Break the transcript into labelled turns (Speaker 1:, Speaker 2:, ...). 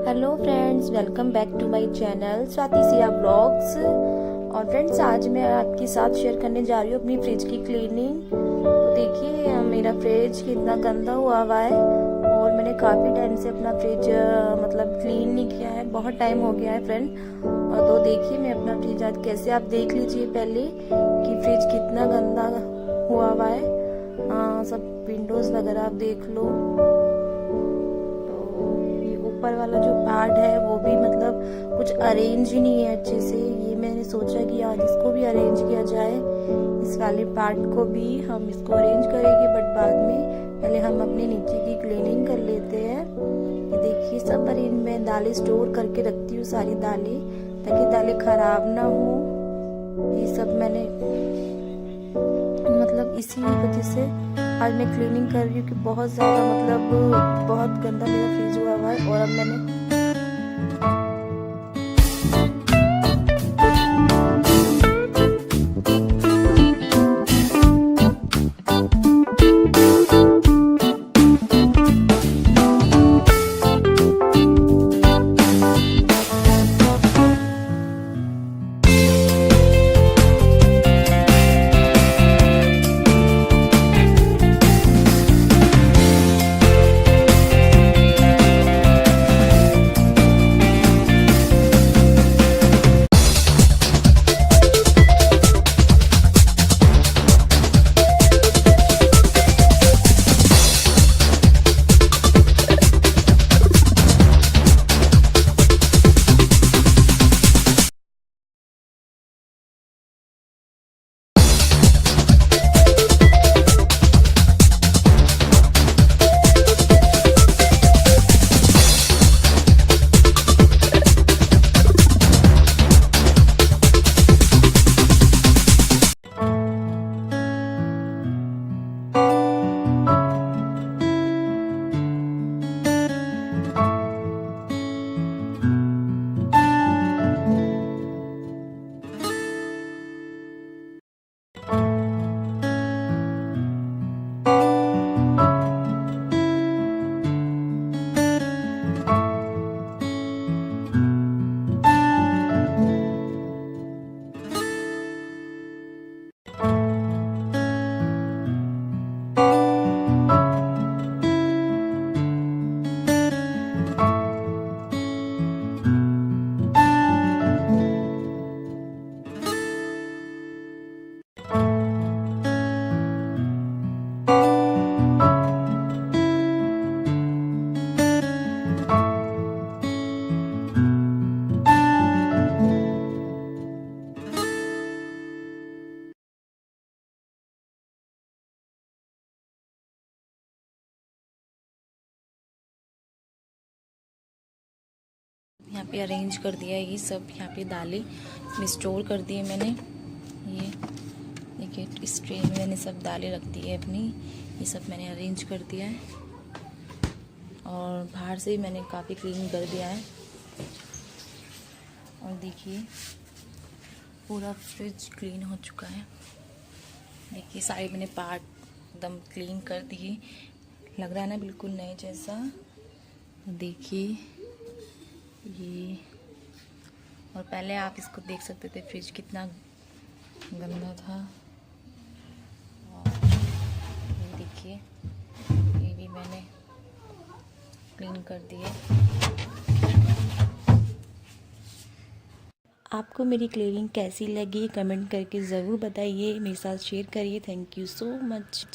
Speaker 1: Hello friends, welcome back to my channel स्वातिसिया blogs. और friends, आज मैं आपके साथ शेयर करने जा रही हूँ अपनी फ्रिज की क्लीनिंग। तो देखिए मेरा फ्रिज कितना गंदा हुआ है और मैंने काफ़ी टाइम से अपना फ्रिज क्लीन नहीं किया है, बहुत टाइम हो गया है फ्रेंड। और तो देखिए मैं अपना फ्रिज आज कैसे, आप देख लीजिए पहले कि फ्रिज कितना गंदा हुआ है। सब विंडोज़ वगैरह आप देख लो। ऊपर वाला जो पार्ट है वो भी कुछ अरेंज ही नहीं है अच्छे से। ये मैंने सोचा कि आज इसको भी अरेंज किया जाए, इस वाले पार्ट को भी हम इसको अरेंज करेंगे, बट बाद में पहले हम अपने नीचे की क्लीनिंग कर लेते हैं। ये देखिए सब अरेंज में दालें स्टोर करके रखती हूँ, सारी दालें, ताकि दालें खराब ना हो। ये सब मैंने इसी वजह से आज मैं क्लीनिंग कर रही हूँ कि बहुत ज़्यादा बहुत गंदा मेरा फ्रिज हुआ है। और अब मैंने यहाँ पे अरेंज कर दिया है। ये सब यहाँ पे दालें इसमें स्टोर कर दिए मैंने। ये देखिए इस ट्रे में मैंने सब दालें रख दी है अपनी। ये सब मैंने अरेंज कर दिया है और बाहर से ही मैंने काफ़ी क्लीन कर दिया है। और देखिए पूरा फ्रिज क्लीन हो चुका है। देखिए सारे मैंने पार्ट एकदम क्लीन कर दिए, लग रहा है ना बिल्कुल नए जैसा। देखिए ये, और पहले आप इसको देख सकते थे फ्रिज कितना गंदा था। और ये देखिए ये भी मैंने क्लीन कर दिए। आपको मेरी क्लीनिंग कैसी लगी कमेंट करके ज़रूर बताइए, मेरे साथ शेयर करिए। Thank you so much.